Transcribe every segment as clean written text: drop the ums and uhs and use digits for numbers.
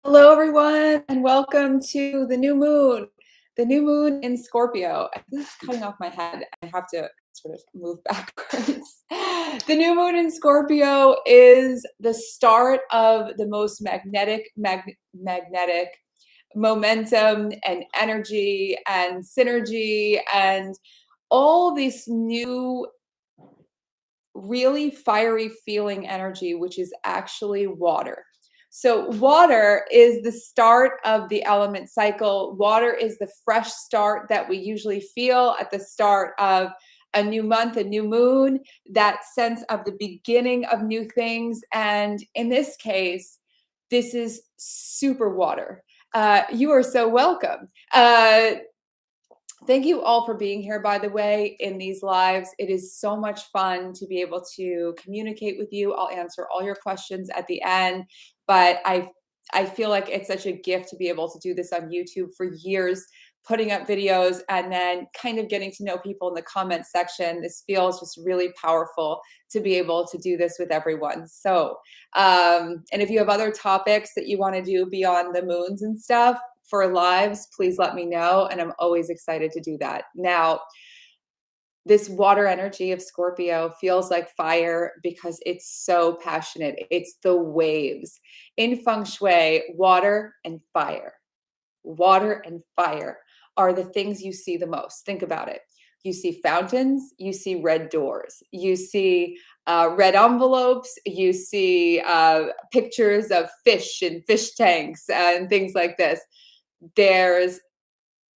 Hello, everyone, and welcome to the new moon in Scorpio. This is cutting off my head. I have to sort of move backwards. The new moon in Scorpio is the start of the most magnetic momentum and energy and synergy and all this new really fiery feeling energy, which is actually water. So water is the start of the element cycle. Water is the fresh start that we usually feel at the start of a new month, a new moon, that sense of the beginning of new things. And in this case, this is super water. You are so welcome. Thank you all for being here, by the way, in these lives. It is so much fun to be able to communicate with you. I'll answer all your questions at the end, but I feel like it's such a gift to be able to do this on YouTube for years, putting up videos and then kind of getting to know people in the comment section. This feels just really powerful to be able to do this with everyone. So, and if you have other topics that you want to do beyond the moons and stuff, for lives, please let me know. And I'm always excited to do that. Now, this water energy of Scorpio feels like fire because it's so passionate. It's the waves. In Feng Shui, water and fire are the things you see the most. Think about it. You see fountains, you see red doors, you see red envelopes, you see pictures of fish and fish tanks and things like this. There's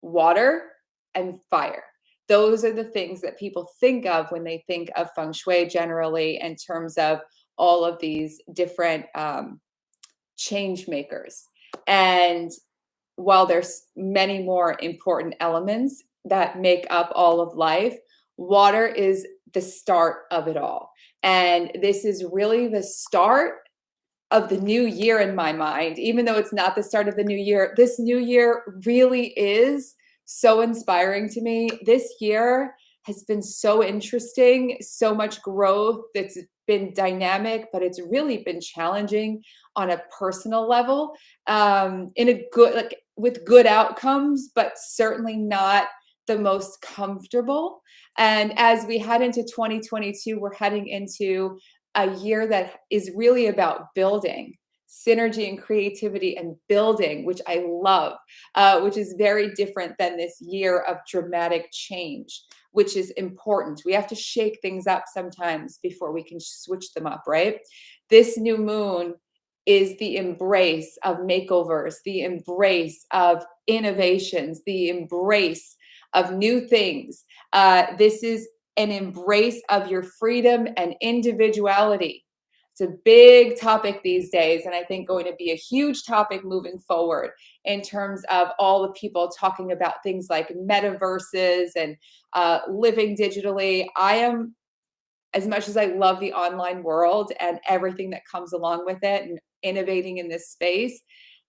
water and fire. Those are the things that people think of when they think of Feng Shui generally in terms of all of these different change makers. And while there's many more important elements that make up all of life, water is the start of it all. And this is really the start of the new year in my mind. Even though it's not the start of the new year, this new year really is so inspiring to me. This year has been so interesting, so much growth. It's been dynamic, but it's really been challenging on a personal level, in a good, like with good outcomes, but certainly not the most comfortable. And as we head into 2022, we're heading into a year that is really about building synergy and creativity and building, which I love, which is very different than this year of dramatic change, which is important. We have to shake things up sometimes before we can switch them up, right? This new moon is the embrace of makeovers, the embrace of innovations, the embrace of new things. This is an embrace of your freedom and individuality. It's a big topic these days, and I think going to be a huge topic moving forward in terms of all the people talking about things like metaverses and living digitally. I am, as much as I love the online world and everything that comes along with it and innovating in this space,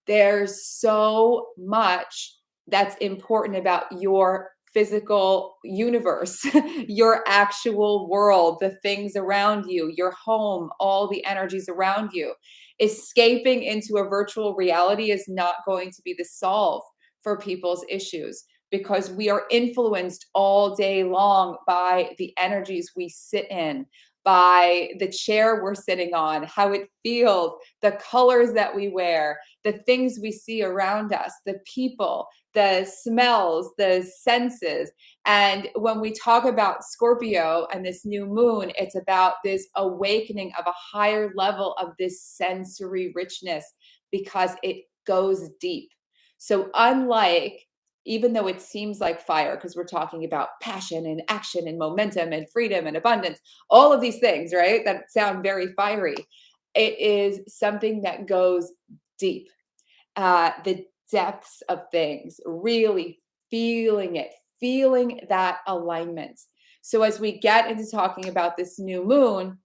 there's so much that's important about your physical universe, your actual world, the things around you, your home, all the energies around you. Escaping into a virtual reality is not going to be the solve for people's issues, because we are influenced all day long by the energies we sit in, by the chair we're sitting on, how it feels, the colors that we wear, the things we see around us, the people, the smells, the senses. And when we talk about Scorpio and this new moon, it's about this awakening of a higher level of this sensory richness, because it goes deep. So unlike, even though it seems like fire, because we're talking about passion and action and momentum and freedom and abundance, all of these things, right, that sound very fiery, it is something that goes deep. The depths of things, really feeling it, feeling that alignment. So as we get into talking about this new moon,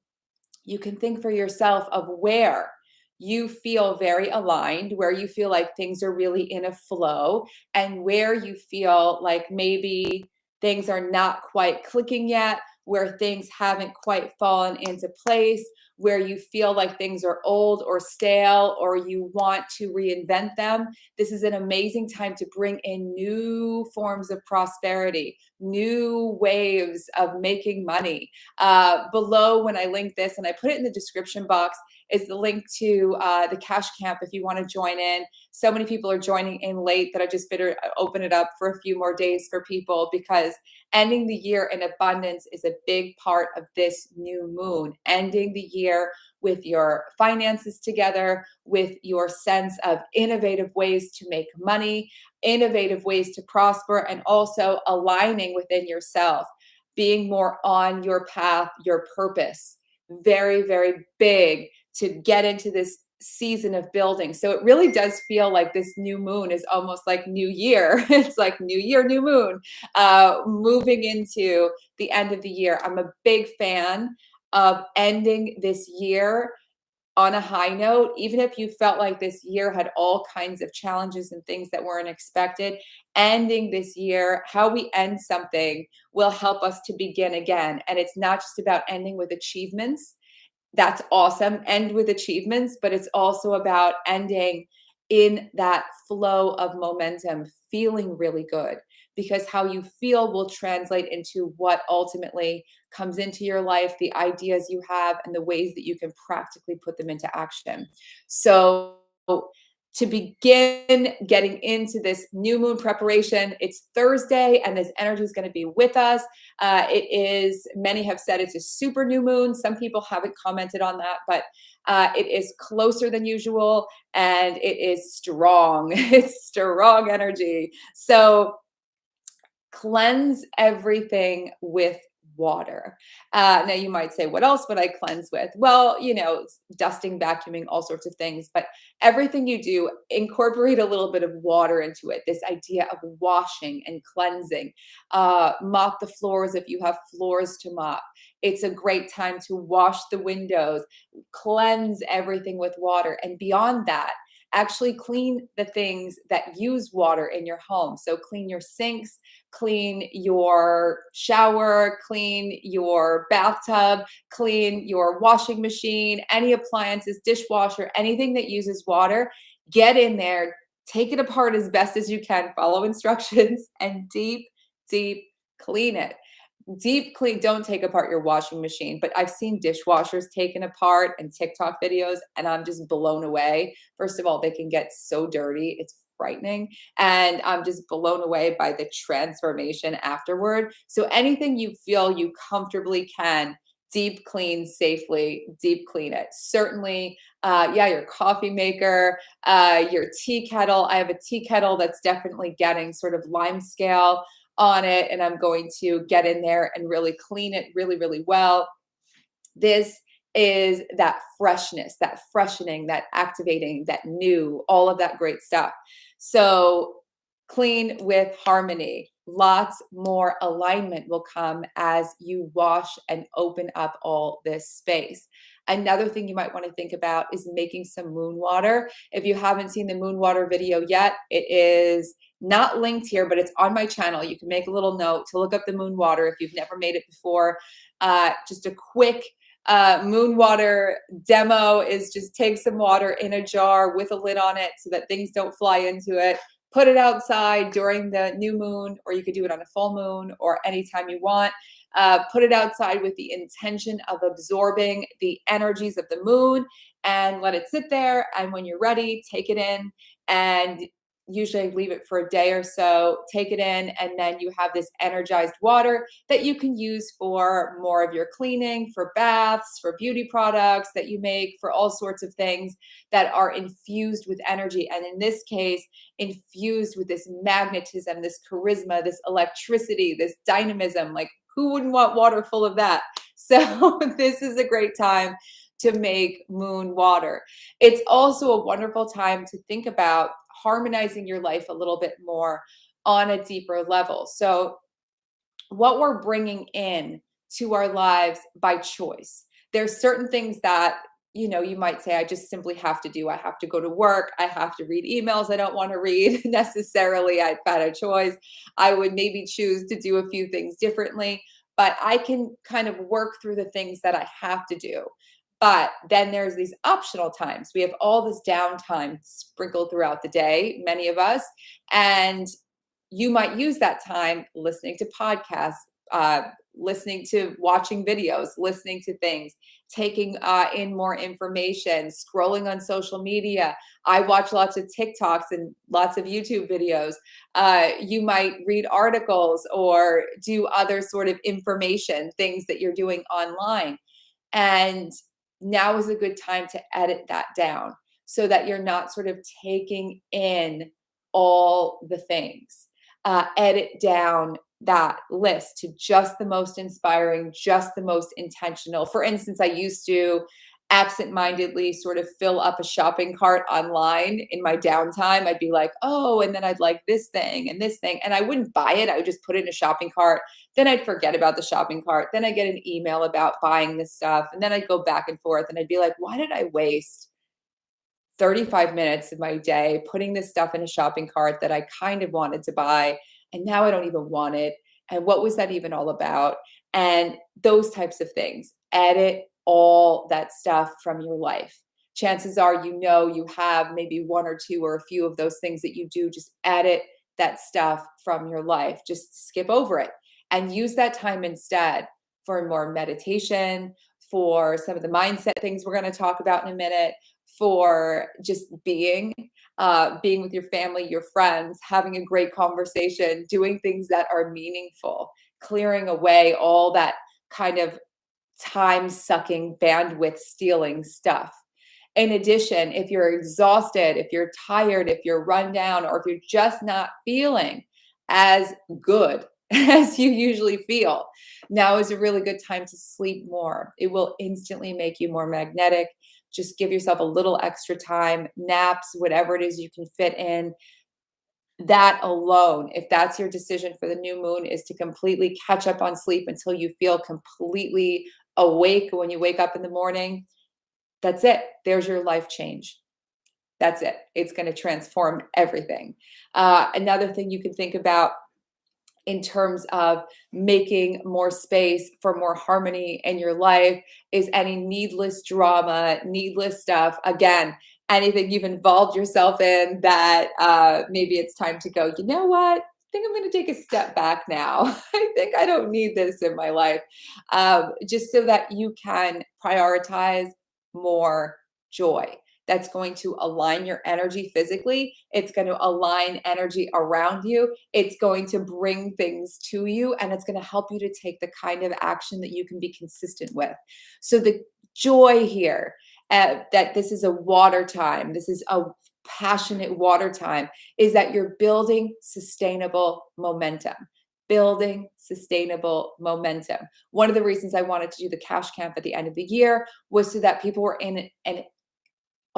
you can think for yourself of where you feel very aligned, where you feel like things are really in a flow, and where you feel like maybe things are not quite clicking yet, where things haven't quite fallen into place, where you feel like things are old or stale or you want to reinvent them, this is an amazing time to bring in new forms of prosperity, new waves of making money. Below, when I link this, and I put it in the description box, is the link to the cash camp if you want to join in. So many people are joining in late that I just better open it up for a few more days for people, because ending the year in abundance is a big part of this new moon. Ending the year with your finances together, with your sense of innovative ways to make money, innovative ways to prosper, and also aligning within yourself, being more on your path, your purpose. Very, very big to get into this season of building. So it really does feel like this new moon is almost like new year. It's like new year, new moon, moving into the end of the year. I'm a big fan of ending this year on a high note. Even if you felt like this year had all kinds of challenges and things that weren't expected, ending this year, how we end something will help us to begin again. And it's not just about ending with achievements. That's awesome. End with achievements, but it's also about ending in that flow of momentum, feeling really good, because how you feel will translate into what ultimately comes into your life, the ideas you have, and the ways that you can practically put them into action. So, to begin getting into this new moon preparation, it's Thursday, and this energy is going to be with us. It is, many have said it's a super new moon. Some people haven't commented on that, but it is closer than usual and it is strong. It's strong energy. So cleanse everything with water. Now you might say, what else would I cleanse with? Well, dusting, vacuuming, all sorts of things, but everything you do, incorporate a little bit of water into it. This idea of washing and cleansing. Mop the floors if you have floors to mop. It's a great time to wash the windows, cleanse everything with water. And beyond that, actually clean the things that use water in your home. So clean your sinks, clean your shower, clean your bathtub, clean your washing machine, any appliances, dishwasher, anything that uses water. Get in there, take it apart as best as you can, follow instructions, and deep clean it. Deep clean, don't take apart your washing machine, but I've seen dishwashers taken apart and TikTok videos, and I'm just blown away. First of all, they can get so dirty, it's frightening. And I'm just blown away by the transformation afterward. So anything you feel you comfortably can deep clean safely, deep clean it. Certainly, yeah, your coffee maker, your tea kettle. I have a tea kettle that's definitely getting sort of lime scale on it, and I'm going to get in there and really clean it really, really well. This is that freshness, that freshening, that activating, that new, all of that great stuff. So clean with harmony. Lots more alignment will come as you wash and open up all this space. Another thing you might want to think about is making some moon water. If you haven't seen the moon water video yet, it is not linked here, but it's on my channel. You can make a little note to look up the moon water if you've never made it before. Just a quick moon water demo is just take some water in a jar with a lid on it so that things don't fly into it. Put it outside during the new moon, or you could do it on a full moon or anytime you want. Put it outside with the intention of absorbing the energies of the moon and let it sit there. And when you're ready, take it in, and usually leave it for a day or so, take it in, and then you have this energized water that you can use for more of your cleaning, for baths, for beauty products that you make, for all sorts of things that are infused with energy. And in this case, infused with this magnetism, this charisma, this electricity, this dynamism. Like, who wouldn't want water full of that? So this is a great time to make moon water. It's also a wonderful time to think about harmonizing your life a little bit more on a deeper level. So what we're bringing in to our lives by choice. There's certain things that, you might say, I just simply have to do. I have to go to work. I have to read emails I don't want to read necessarily. I've had a choice. I would maybe choose to do a few things differently, but I can kind of work through the things that I have to do. But then there's these optional times. We have all this downtime sprinkled throughout the day, many of us, and you might use that time listening to podcasts, uh, listening to watching videos, listening to things, taking in more information, scrolling on social media. I watch lots of TikToks and lots of YouTube videos. You might read articles or do other sort of information things that you're doing online. And now is a good time to edit that down so that you're not sort of taking in all the things. Edit down that list to just the most inspiring, just the most intentional. For instance, I used to absent-mindedly sort of fill up a shopping cart online in my downtime. I'd be like, oh, and then I'd like this thing and this thing. And I wouldn't buy it. I would just put it in a shopping cart. Then I'd forget about the shopping cart. Then I get an email about buying this stuff. And then I'd go back and forth and I'd be like, why did I waste 35 minutes of my day putting this stuff in a shopping cart that I kind of wanted to buy, and now I don't even want it? And what was that even all about? And those types of things. Edit all that stuff from your life. Chances are, you have maybe one or two or a few of those things that you do. Just edit that stuff from your life. Just skip over it and use that time instead for more meditation, for some of the mindset things we're going to talk about in a minute, for just being with your family, your friends, having a great conversation, doing things that are meaningful, clearing away all that kind of time sucking, bandwidth stealing stuff. In addition, if you're exhausted, if you're tired, if you're run down, or if you're just not feeling as good as you usually feel, now is a really good time to sleep more. It will instantly make you more magnetic. Just give yourself a little extra time, naps, whatever it is you can fit in. That alone, if that's your decision for the new moon, is to completely catch up on sleep until you feel completely awake when you wake up in the morning. That's it. There's your life change. That's it. It's going to transform everything. Another thing you can think about in terms of making more space for more harmony in your life is any needless drama, needless stuff. Again, anything you've involved yourself in that maybe it's time to go, you know what? I think I'm going to take a step back now. I think I don't need this in my life. Just so that you can prioritize more joy. That's going to align your energy physically. It's going to align energy around you. It's going to bring things to you, and it's going to help you to take the kind of action that you can be consistent with. So the joy here, that this is a water time, this is a passionate water time, is that you're building sustainable momentum. Building sustainable momentum. One of the reasons I wanted to do the cash camp at the end of the year was so that people were in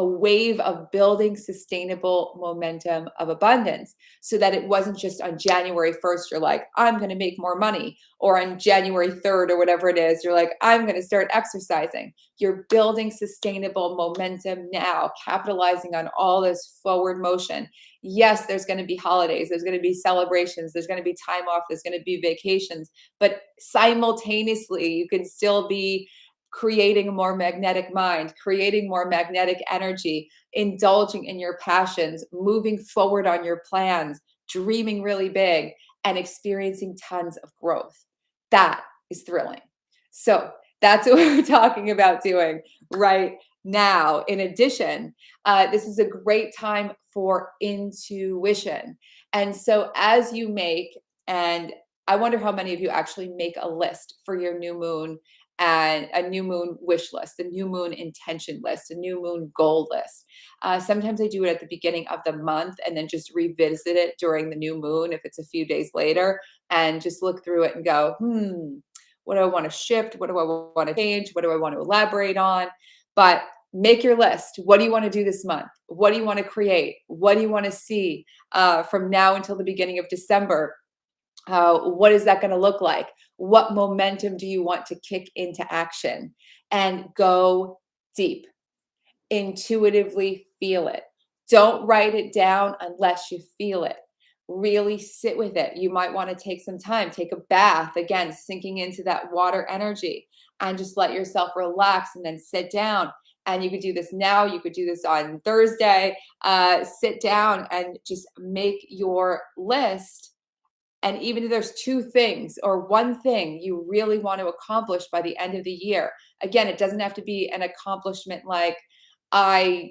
a wave of building sustainable momentum of abundance, so that it wasn't just on January 1st, you're like, I'm going to make more money, or on January 3rd or whatever it is, you're like, I'm going to start exercising. You're building sustainable momentum now, capitalizing on all this forward motion. Yes, there's going to be holidays, there's going to be celebrations, there's going to be time off, there's going to be vacations, but simultaneously, you can still be creating a more magnetic mind, creating more magnetic energy, indulging in your passions, moving forward on your plans, dreaming really big, and experiencing tons of growth. That is thrilling. So that's what we're talking about doing right now. In addition, this is a great time for intuition. And so as you make, and I wonder how many of you actually make a list for your new moon, and a new moon wish list, a new moon intention list, a new moon goal list. Sometimes I do it at the beginning of the month and then just revisit it during the new moon if it's a few days later, and just look through it and go, what do I want to shift? What do I want to change? What do I want to elaborate on? But make your list. What do you want to do this month? What do you want to create? What do you want to see from now until the beginning of December? What is that going to look like? What momentum do you want to kick into action? And go deep. Intuitively feel it. Don't write it down unless you feel it. Really sit with it. You might want to take some time, take a bath, again, sinking into that water energy. and just let yourself relax and then sit down. And you could do this now, you could do this on Thursday. Sit down and just make your list. And even if there's two things or one thing you really want to accomplish by the end of the year, again, it doesn't have to be an accomplishment like I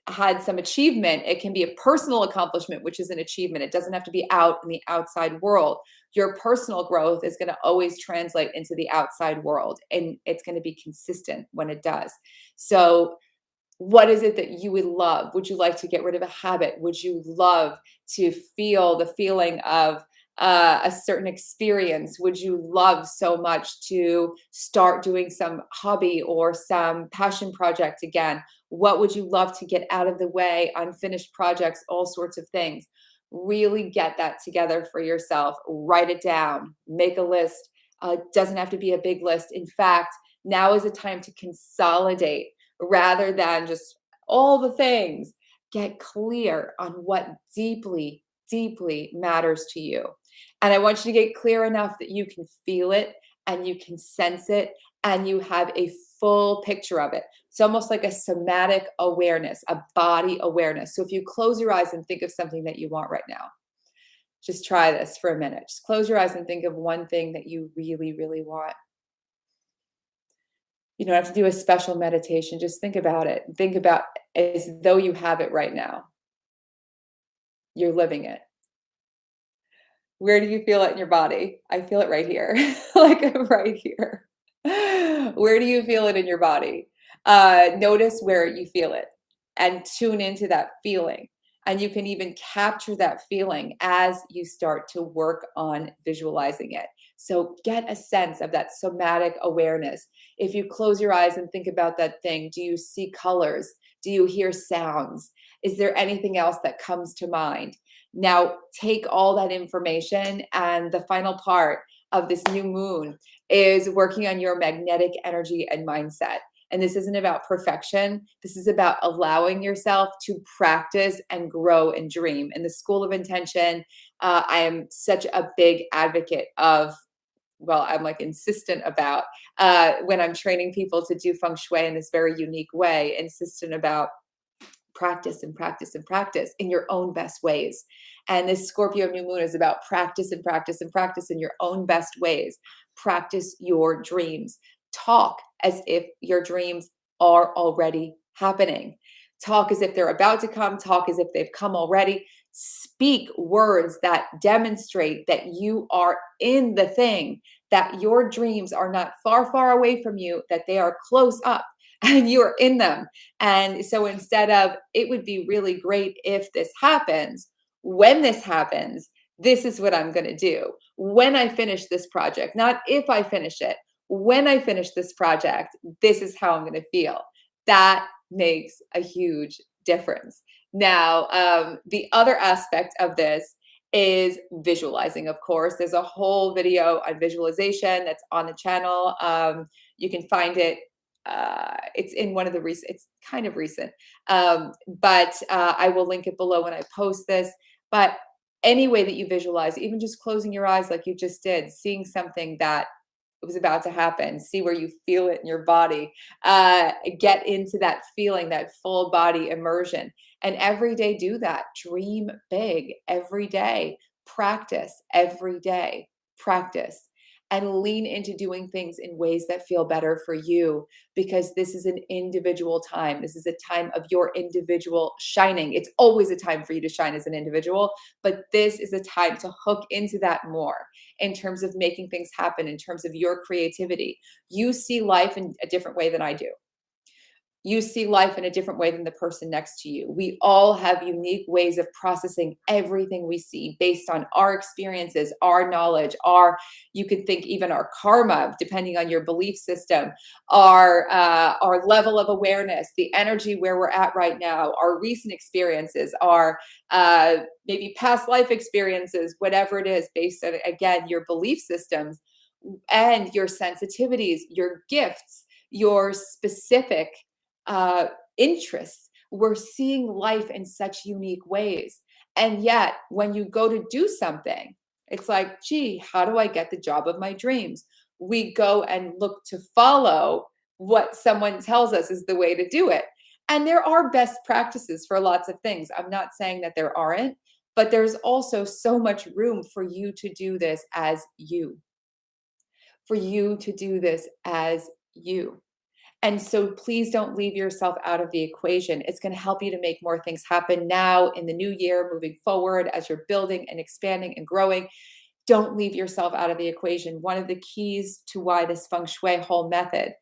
had some achievement. It can be a personal accomplishment, which is an achievement. It doesn't have to be out in the outside world. Your personal growth is going to always translate into the outside world, and it's going to be consistent when it does. So what is it that you would love? Would you like to get rid of a habit? Would you love to feel the feeling of a certain experience? Would you love so much to start doing some hobby or some passion project again? What would you love to get out of the way, unfinished projects, all sorts of things? Really get that together for yourself. Write it down, make a list. Doesn't have to be a big list. In fact, now is a time to consolidate rather than just all the things. Get clear on what deeply, deeply matters to you. And I want you to get clear enough that you can feel it and you can sense it and you have a full picture of it. It's almost like a somatic awareness, a body awareness. So if you close your eyes and think of something that you want right now, just try this for a minute. Just close your eyes and think of one thing that you really, really want. You don't have to do a special meditation. Just think about it. Think about it as though you have it right now. You're living it. Where do you feel it in your body? I feel it right here, like right here. Where do you feel it in your body? Notice where you feel it and tune into that feeling. And you can even capture that feeling as you start to work on visualizing it. So get a sense of that somatic awareness. If you close your eyes and think about that thing, do you see colors? Do you hear sounds? Is there anything else that comes to mind? Now, take all that information, and the final part of this new moon is working on your magnetic energy and mindset. And this isn't about perfection. This is about allowing yourself to practice and grow and dream. In the School of Intention, I am such a big advocate of, well, I'm like insistent about when I'm training people to do Feng Shui in this very unique way, insistent about practice and practice and practice in your own best ways. And this Scorpio New Moon is about practice and practice and practice in your own best ways. Practice your dreams. Talk as if your dreams are already happening. Talk as if they're about to come. Talk as if they've come already. Speak words that demonstrate that you are in the thing, that your dreams are not far, far away from you, that they are close up and you're in them. And so instead of, it would be really great if this happens, when this happens, this is what I'm going to do. When I finish this project, not if I finish it, when I finish this project, this is how I'm going to feel. That makes a huge difference. Now, the other aspect of this is visualizing, of course. There's a whole video on visualization that's on the channel. You can find it. It's in one of the recent, it's kind of recent, but I will link it below when I post this. But any way that you visualize, even just closing your eyes like you just did, seeing something that it was about to happen, see where you feel it in your body, get into that feeling, that full body immersion. And every day do that. Dream big every day. Practice every day. Practice. And lean into doing things in ways that feel better for you, because this is an individual time. This is a time of your individual shining. It's always a time for you to shine as an individual, but this is a time to hook into that more in terms of making things happen, in terms of your creativity. You see life in a different way than I do. You see life in a different way than the person next to you. We all have unique ways of processing everything we see based on our experiences, our knowledge, you could think even our karma, depending on your belief system, our level of awareness, the energy where we're at right now, our recent experiences, our maybe past life experiences, whatever it is, based on, again, your belief systems and your sensitivities, your gifts, your specific interests. We're seeing life in such unique ways. And yet, when you go to do something, it's like, gee, how do I get the job of my dreams? we go and look to follow what someone tells us is the way to do it. And there are best practices for lots of things. I'm not saying that there aren't, but there's also so much room for you to do this as you, for you to do this as you. And so please don't leave yourself out of the equation. It's going to help you to make more things happen now in the new year, moving forward as you're building and expanding and growing. Don't leave yourself out of the equation. One of the keys to why this Feng Shui whole method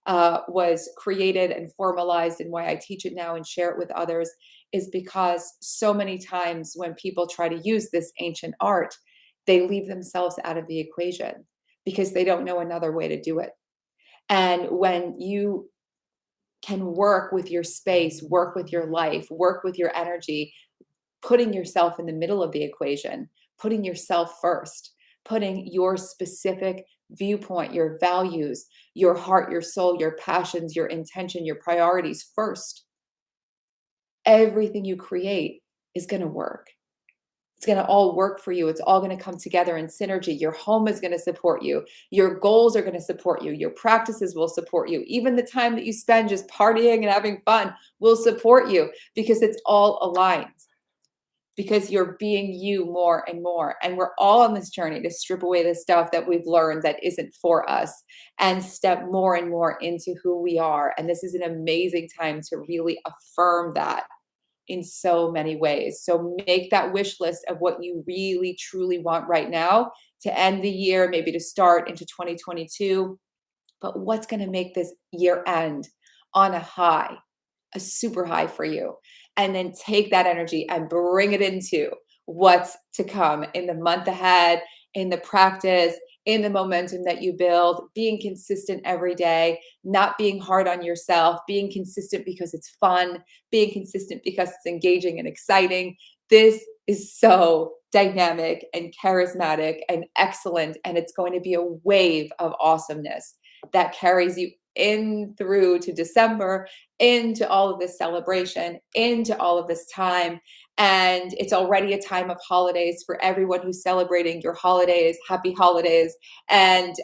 was created and formalized, and why I teach it now and share it with others, is because so many times when people try to use this ancient art, they leave themselves out of the equation because they don't know another way to do it. And when you can work with your space, work with your life, work with your energy, putting yourself in the middle of the equation, putting yourself first, putting your specific viewpoint, your values, your heart, your soul, your passions, your intention, your priorities first, everything you create is going to work. It's going to all work for you. It's all going to come together in synergy. Your home is going to support you. Your goals are going to support you. Your practices will support you. Even the time that you spend just partying and having fun will support you because it's all aligned, because you're being you more and more. And we're all on this journey to strip away the stuff that we've learned that isn't for us and step more and more into who we are. And this is an amazing time to really affirm that in so many ways. So make that wish list of what you really truly want right now to end the year, maybe to start into 2022. But what's going to make this year end on a high, a super high for you? And then take that energy and bring it into what's to come in the month ahead, in the practice, in the momentum that you build, being consistent every day, not being hard on yourself, being consistent because it's fun, being consistent because it's engaging and exciting. This is so dynamic and charismatic and excellent, and it's going to be a wave of awesomeness that carries you in through to December, into all of this celebration, into all of this time. And it's already a time of holidays for everyone who's celebrating your holidays. Happy holidays, and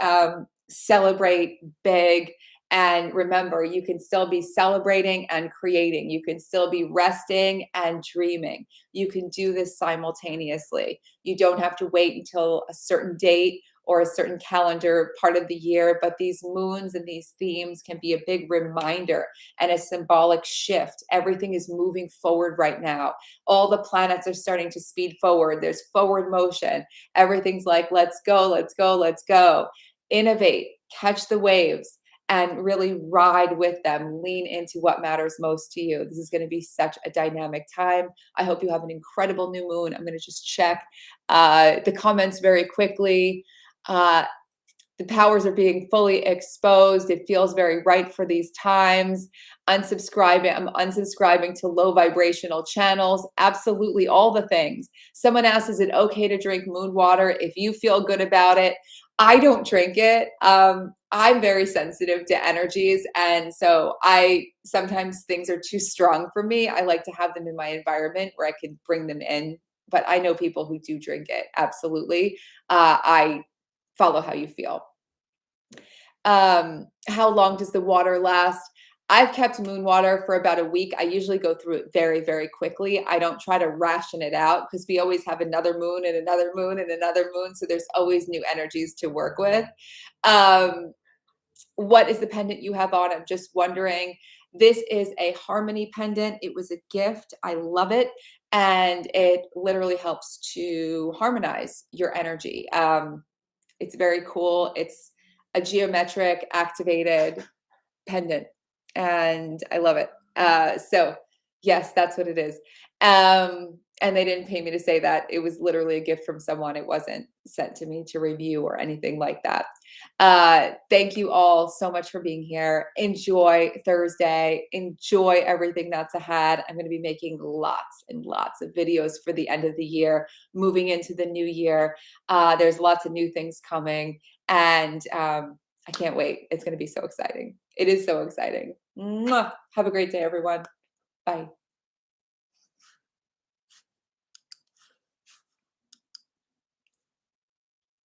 celebrate big. And remember, you can still be celebrating and creating. You can still be resting and dreaming. You can do this simultaneously. You don't have to wait until a certain date or a certain calendar part of the year, but these moons and these themes can be a big reminder and a symbolic shift. Everything is moving forward right now. All the planets are starting to speed forward. There's forward motion. Everything's like, let's go, let's go, let's go. Innovate, catch the waves, and really ride with them. Lean into what matters most to you. This is going to be such a dynamic time. I hope you have an incredible new moon. I'm going to just check the comments very quickly. The powers are being fully exposed. It feels very right for these times. Unsubscribing. I'm unsubscribing to low vibrational channels. Absolutely all the things. Someone asked, is it okay to drink moon water if you feel good about it? I don't drink it. I'm very sensitive to energies. And so sometimes things are too strong for me. I like to have them in my environment where I can bring them in. But I know people who do drink it. Absolutely. I follow how you feel. How long does the water last? I've kept moon water for about a week. I usually go through it very, very quickly. I don't try to ration it out because we always have another moon and another moon and another moon. So there's always new energies to work with. What is the pendant you have on? I'm just wondering. This is a harmony pendant. It was a gift. I love it. And it literally helps to harmonize your energy. It's very cool. It's a geometric activated pendant, and I love it. So yes, that's what it is. And they didn't pay me to say that. It was literally a gift from someone. It wasn't sent to me to review or anything like that. Thank you all so much for being here. Enjoy Thursday. Enjoy everything that's ahead. I'm going to be making lots and lots of videos for the end of the year, moving into the new year. There's lots of new things coming, and I can't wait. It's going to be so exciting. It is so exciting. Mwah. Have a great day, everyone. Bye.